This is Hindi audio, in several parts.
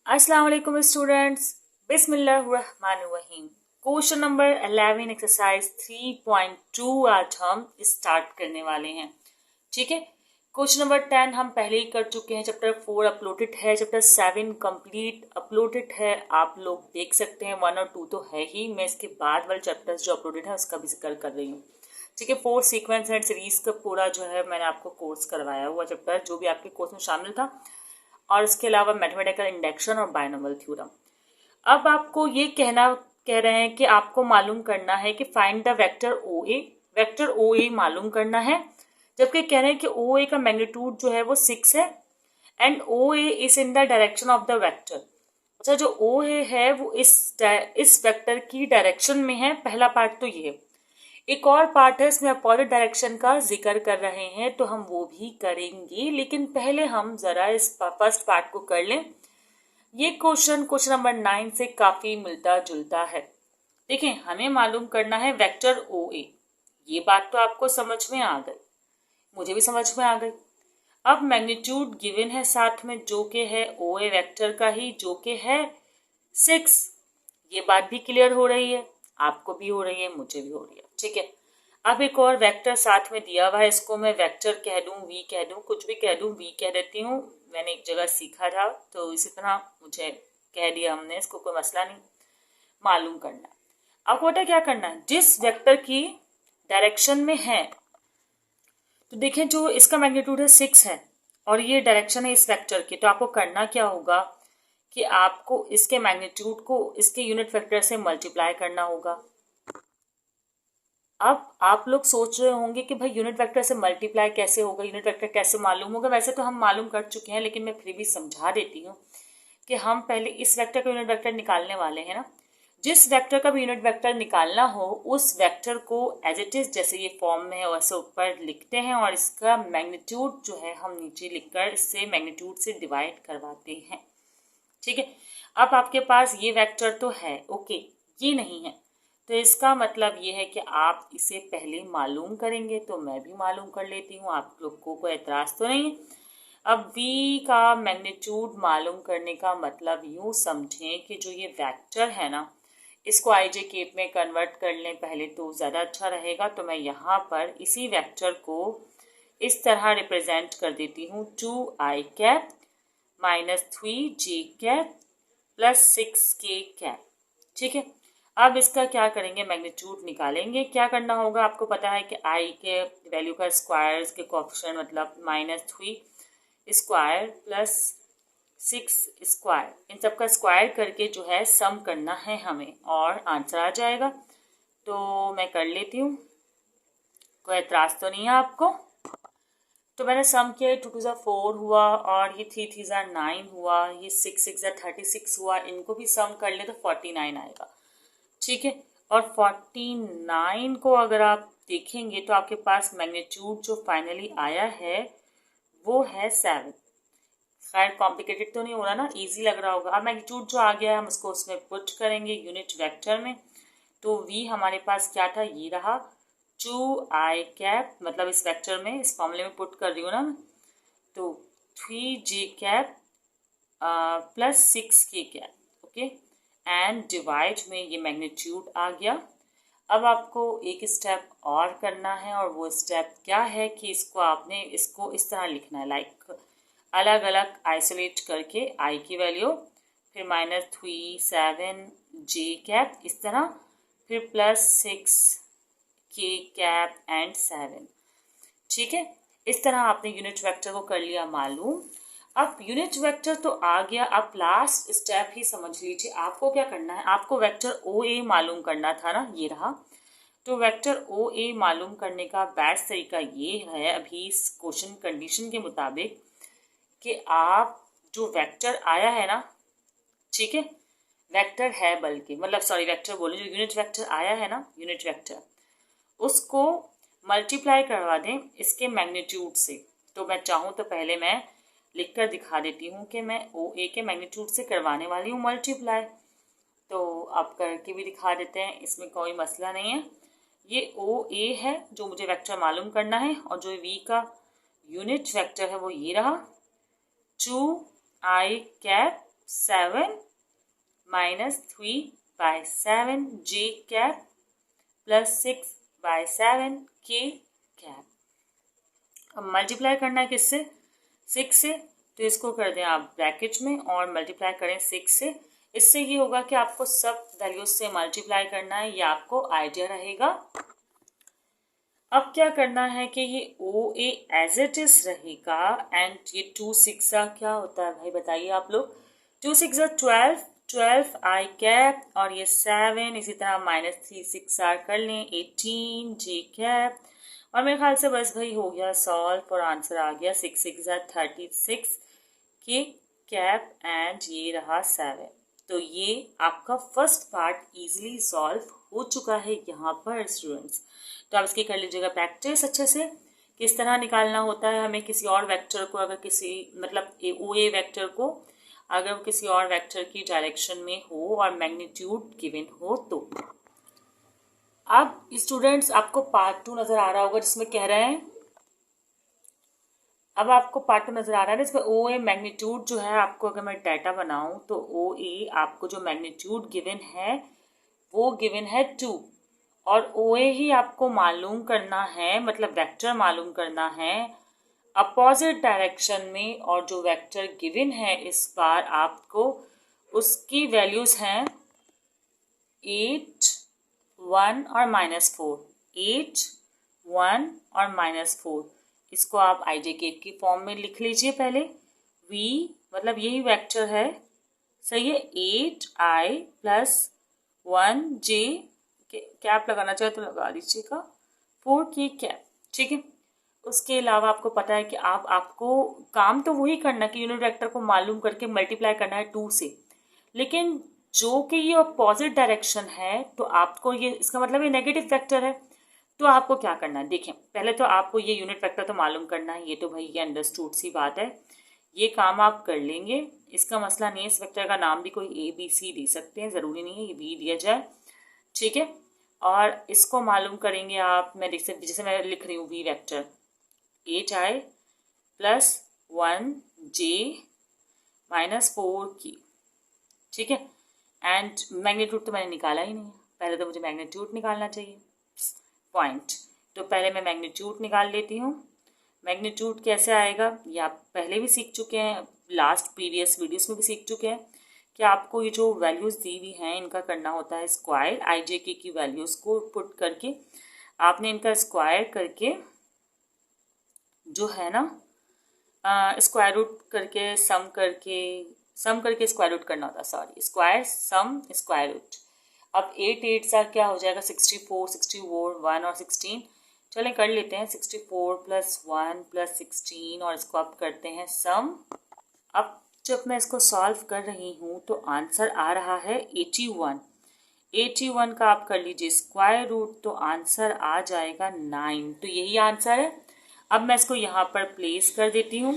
अस्सलाम वालेकुम स्टूडेंट्स, बिस्मिल्लाहिर्रहमानिर्रहीम। क्वेश्चन नंबर 11 एक्सरसाइज 3.2 आज हम स्टार्ट करने वाले हैं। ठीक है, क्वेश्चन नंबर 10 हम पहले ही कर चुके हैं। चैप्टर 4 अपलोडेड है, चैप्टर 7 कंप्लीट अपलोडेड है, आप लोग देख सकते हैं। 1 और 2 तो है ही, मैं इसके बाद वाले चैप्टर्स जो अपलोडेड है उसका भी जिक्र कर रही हूँ। ठीक है, 4 सीक्वेंस एंड सीरीज का पूरा जो है मैंने आपको कोर्स करवाया हुआ चैप्टर जो भी आपके कोर्स में शामिल था, और इसके अलावा मैथमेटिकल इंडक्शन और बायनोमियल थ्योरम। अब आपको ये कह रहे हैं कि आपको मालूम करना है कि find the vector O A. Vector O A मालूम करना है, जबकि कह रहे हैं कि ओ ए का मैग्नीट्यूड जो है वो 6 है and O A is in the direction of the vector. अच्छा, जो ओ ए है वो इस वेक्टर की डायरेक्शन में है। पहला पार्ट तो ये है। एक और पार्ट है, इसमें अपोजिट डायरेक्शन का जिक्र कर रहे हैं, तो हम वो भी करेंगे, लेकिन पहले हम जरा इस फर्स्ट पार्ट को कर लें। ये क्वेश्चन नंबर 9 से काफी मिलता जुलता है। देखें, हमें मालूम करना है वेक्टर ओ ए। ये बात तो आपको समझ में आ गई, मुझे भी समझ में आ गई। अब मैग्नीट्यूड गिवन है साथ में, जो के है ओ ए वेक्टर का ही, जो के है 6। ये बात भी क्लियर हो रही है, आपको भी हो रही है, मुझे भी हो रही है। ठीक है, अब एक और वेक्टर साथ में दिया हुआ है, इसको मैं वेक्टर कह दूं, वी कह दूं, कुछ भी कह दूं, वी कह देती हूँ। मैंने एक जगह सीखा था तो इसी तरह मुझे कह दिया हमने, इसको कोई मसला नहीं। मालूम करना है आपको, बेटा क्या करना है, जिस वेक्टर की डायरेक्शन में है। तो देखें, जो इसका मैग्नीट्यूड है 6 है और ये डायरेक्शन है इस वेक्टर की, तो आपको करना क्या होगा कि आपको इसके मैग्नीट्यूड को इसके यूनिट वेक्टर से मल्टीप्लाई करना होगा। अब आप लोग सोच रहे होंगे कि भाई यूनिट वेक्टर से मल्टीप्लाई कैसे होगा, यूनिट वेक्टर कैसे मालूम होगा। वैसे तो हम मालूम कर चुके हैं, लेकिन मैं फिर भी समझा देती हूँ कि हम पहले इस वेक्टर का यूनिट वेक्टर निकालने वाले हैं ना। जिस वेक्टर का भी यूनिट वेक्टर निकालना हो, उस वेक्टर को एज इट इज जैसे ये फॉर्म में है वैसे ऊपर लिखते हैं, और इसका मैग्नीट्यूड जो है हम नीचे लिखकर इससे मैग्नीट्यूड से डिवाइड करवाते हैं। ठीक है, अब आपके पास ये वेक्टर तो है, ओके, ये नहीं है, तो इसका मतलब ये है कि आप इसे पहले मालूम करेंगे। तो मैं भी मालूम कर लेती हूँ, आप लोग को कोई एतराज़ तो नहीं है। अब v का मैग्नीट्यूड मालूम करने का मतलब यूँ समझें कि जो ये वेक्टर है ना, इसको आई जे केप में कन्वर्ट कर लें पहले तो ज़्यादा अच्छा रहेगा। तो मैं यहाँ पर इसी वेक्टर को इस तरह रिप्रेजेंट कर देती हूँ, 2i cap minus 3j cap plus 6k cap. ठीक है, अब इसका क्या करेंगे, मैग्नीट्यूड निकालेंगे। क्या करना होगा, आपको पता है कि i के वैल्यू का स्क्वायर के कोएफिशिएंट मतलब -3 स्क्वायर प्लस 6 स्क्वायर, इन सब का स्क्वायर करके जो है सम करना है हमें, और आंसर आ जाएगा। तो मैं कर लेती हूँ, कोई एतराज़ तो नहीं है आपको। तो मैंने सम किया, 2 2 4 हुआ, और ये 3 3 9 हुआ, ये 6 6 36 हुआ। इनको भी सम कर ले तो 49 आएगा। ठीक है, और 49 को अगर आप देखेंगे तो आपके पास मैग्नीट्यूड जो फाइनली आया है वो है 7। खैर कॉम्प्लिकेटेड तो नहीं हो रहा ना, इजी लग रहा होगा। अब मैग्नीट्यूड जो आ गया है हम उसको उसमें पुट करेंगे यूनिट वेक्टर में। तो v हमारे पास क्या था, ये रहा 2i कैप, मतलब इस वेक्टर में इस फॉर्मूले में पुट कर रही हूँ ना मैं, तो 3j cap plus 6k cap, okay, and divide में ये मैग्नीट्यूड आ गया। अब आपको एक स्टेप और करना है, और वो स्टेप क्या है कि इसको इस तरह लिखना है, लाइक अलग अलग आइसोलेट करके i की वैल्यू, फिर -3 7 j कैप इस तरह, फिर प्लस 6 k कैप एंड 7। ठीक है, इस तरह आपने यूनिट वेक्टर को कर लिया मालूम। अब यूनिट वेक्टर तो आ गया, अब लास्ट स्टेप ही समझ लीजिए आपको क्या करना है। आपको वेक्टर ओ ए मालूम करना था ना, ये रहा। तो वेक्टर ओ ए मालूम करने का बेस्ट तरीका ये है अभी इस क्वेश्चन कंडीशन के मुताबिक कि आप जो वेक्टर आया है ना, ठीक है, वेक्टर है बल्कि मतलब सॉरी वेक्टर बोले, जो यूनिट वेक्टर आया है ना, यूनिट वेक्टर, उसको मल्टीप्लाई करवा दें इसके मैग्नीट्यूड से। तो मैं चाहूँ तो पहले मैं लिख कर दिखा देती हूँ कि मैं ओ ए के मैग्नीट्यूड से करवाने वाली हूँ मल्टीप्लाई। तो आप करके भी दिखा देते हैं, इसमें कोई मसला नहीं है। ये ओ ए है जो मुझे वेक्टर मालूम करना है, और जो वी का यूनिट वेक्टर है वो ये रहा 2i कैप 7 माइनस 3/7 जे कैप प्लस 6/7 के कैप। अब मल्टीप्लाई करना है किससे? 6 से, तो इसको कर दें आप ब्रैकेट में और मल्टीप्लाई करें 6 से। इससे ये होगा कि आपको सब वैल्यूज से मल्टीप्लाई करना है, ये आपको आइडिया रहेगा। अब क्या करना है कि ये ओ ए एज इट इज रहेगा एंड ये 2 6 क्या होता है भाई बताइए आप लोग? 2 6 12 आई कैप और ये 7, इसी तरह माइनस 3 6 कर लें 18 जे कैप। और मेरे ख्याल से बस भाई हो गया सॉल्व और आंसर आ गया 6 6 36 के कैप एंड ये रहा 7। तो ये आपका फर्स्ट पार्ट इजीली सॉल्व हो चुका है यहाँ पर स्टूडेंट्स। तो आप इसकी कर लीजिएगा प्रैक्टिस अच्छे से, किस तरह निकालना होता है हमें किसी और वेक्टर को, अगर किसी मतलब ओ ए वेक्टर को अगर वो किसी और वेक्टर की डायरेक्शन में हो और मैग्नीट्यूड गिवन हो तो। अब स्टूडेंट्स आपको पार्ट 2 नजर आ रहा होगा जिसमें कह रहे हैं, अब आपको पार्ट 2 नजर आ रहा है इसमें ओ ए मैग्नीट्यूड जो है, आपको अगर मैं डाटा बनाऊं तो ओ ए आपको जो मैग्नीट्यूड गिवन है वो गिवन है 2 और ओ ए ही आपको मालूम करना है, मतलब वेक्टर मालूम करना है अपोजिट डायरेक्शन में। और जो वेक्टर गिवन है इस बार आपको उसकी वैल्यूज हैं 8 1 और -4, 8 1 और -4। इसको आप IJ की फॉर्म में लिख लीजिए पहले। V मतलब यही वेक्टर है, सही है। 8I प्लस 1J कैप लगाना चाहे तो लगा दीजिएगा 4 की कैप, ठीक है। उसके अलावा आपको पता है कि आपको काम तो वही करना कि यूनिट वेक्टर को मालूम करके मल्टीप्लाई करना है 2 से, लेकिन जो कि ये अपोजिट डायरेक्शन है तो आपको ये, इसका मतलब ये नेगेटिव वेक्टर है, तो आपको क्या करना है देखें। पहले तो आपको ये यूनिट वेक्टर तो मालूम करना है, ये तो भाई ये अंडरस्टूड सी बात है, ये काम आप कर लेंगे, इसका मसला नहीं है। इस वेक्टर का नाम भी कोई ABC दे सकते हैं, ज़रूरी नहीं है ये V दिया जाए, ठीक है। और इसको मालूम करेंगे आप, मैं जैसे मैं लिख रही हूँ V vector 8I plus 1J -4 की, ठीक है। एंड मैग्नीट्यूड तो मैंने निकाला ही नहीं है, पहले तो मुझे मैग्नीट्यूड निकालना चाहिए पॉइंट। तो पहले मैं मैग्नीट्यूड निकाल लेती हूँ। मैग्नीट्यूड कैसे आएगा ये आप पहले भी सीख चुके हैं, लास्ट प्रीवियस वीडियोस में भी सीख चुके हैं कि आपको ये जो वैल्यूज़ दी हुई हैं इनका करना होता है स्क्वायर। IJK की वैल्यूज़ को पुट करके आपने इनका स्क्वायर करके जो है ना स्क्वायर रूट करके सम करके स्क्वायर रूट करना होता है, सॉरी स्क्वायर सम स्क्वायर रूट। अब 8 8 क्या हो जाएगा 64 64 1 और 16, चलें कर लेते हैं 64 + 1 + 16 और इसको आप करते हैं सम। अब जब मैं इसको सॉल्व कर रही हूँ तो आंसर आ रहा है 81। 81 का आप कर लीजिए स्क्वायर रूट तो आंसर आ जाएगा 9। तो यही आंसर है। अब मैं इसको यहाँ पर प्लेस कर देती हूँ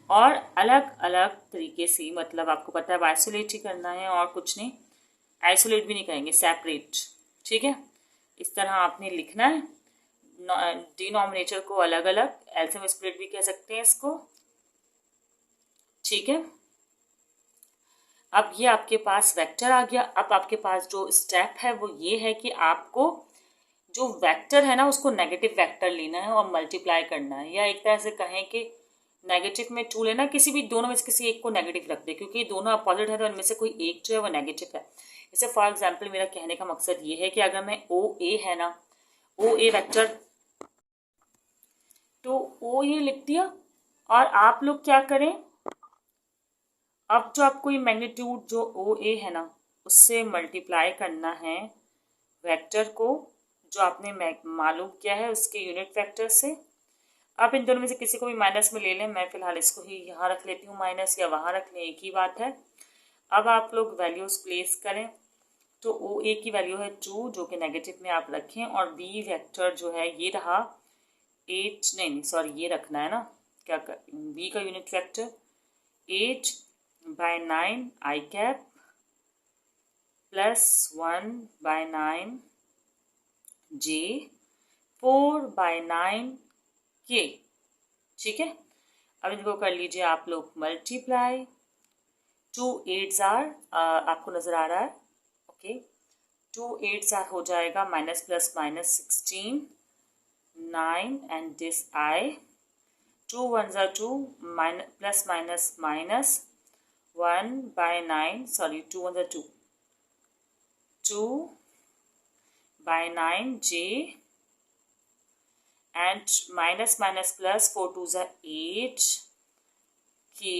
और अलग अलग तरीके से, मतलब आपको पता है आइसोलेट ही करना है और कुछ नहीं, आइसोलेट भी नहीं करेंगे, सेपरेट, ठीक है। इस तरह आपने लिखना है, डिनोमिनेटर को अलग अलग, एलसीएम स्प्लिट भी कह सकते हैं इसको, ठीक है। अब ये आपके पास वेक्टर आ गया। अब आपके पास जो स्टेप है वो ये है कि आपको जो वेक्टर है ना उसको नेगेटिव वेक्टर लेना है और मल्टीप्लाई करना है, या एक तरह से कहें कि नेगेटिव में 2 लेना, किसी भी दोनों में से किसी एक को नेगेटिव रख दे, क्योंकि दोनों अपोजिट है तो इनमें से कोई एक जो है वो नेगेटिव है। जैसे फॉर एग्जांपल मेरा कहने का मकसद ये है कि अगर मैं OA है ना, OA वेक्टर, तो OA लिख दिया और आप लोग क्या करें, अब जो आपको ये मैग्नीट्यूड जो OA है ना उससे मल्टीप्लाई करना है वेक्टर को जो आपने मालूम किया है उसके यूनिट वेक्टर से। आप इन दोनों में से किसी को भी माइनस में ले लें, मैं फिलहाल इसको ही यहाँ रख लेती हूँ माइनस, या वहाँ रख लें, एक ही बात है। अब आप लोग वैल्यूज प्लेस करें, तो OA की वैल्यू है 2 जो कि नेगेटिव में आप रखें, और B वेक्टर जो है ये रहा 8, नहीं सॉरी ये रखना है ना, क्या कर B का unit vector 8/9 I cap plus 1/9 J 4/9 K, ठीक है। अब इनको कर लीजिए आप लोग मल्टीप्लाई, 2 8s आपको नज़र आ रहा है, ओके। 2 8s हो जाएगा minus plus minus 16, 9 and this I, 2 1s 2, plus minus minus 1 by 9, sorry 2 1s 2, 2 by 9 J and minus minus plus 4 2s 8 K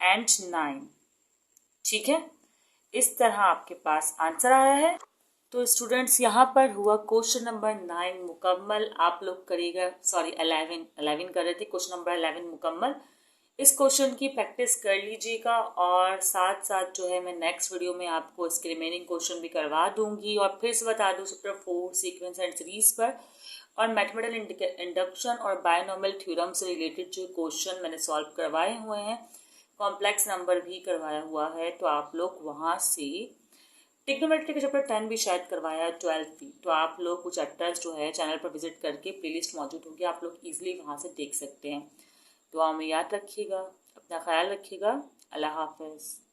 and 9। ठीक है, इस तरह आपके पास आंसर आया है। तो स्टूडेंट्स यहाँ पर हुआ क्वेश्चन नंबर 9 मुकम्मल। आप लोग करिएगा, सॉरी 11 कर रहे थे, क्वेश्चन नंबर 11 मुकम्मल। इस क्वेश्चन की प्रैक्टिस कर लीजिएगा और साथ साथ जो है मैं नेक्स्ट वीडियो में आपको इसके रिमेनिंग क्वेश्चन भी करवा दूंगी। और फिर से बता दूँ चैप्टर 4 सीक्वेंस एंड सीरीज पर और मैथमेटिकल इंडक्शन और बायनॉमियल थ्योरम से रिलेटेड जो क्वेश्चन मैंने सॉल्व करवाए हुए हैं, कॉम्प्लेक्स नंबर भी करवाया हुआ है, तो आप लोग वहाँ से ट्रिग्नोमेट्री का चैप्टर 10 भी शायद करवाया है, 12 भी। तो आप लोग कुछ चैप्टर्स जो है चैनल पर विजिट करके प्लेलिस्ट मौजूद होगी, आप लोग इजीली वहाँ से देख सकते हैं। दुआ में याद रखिएगा, अपना ख्याल रखिएगा। अल्लाह हाफिज़।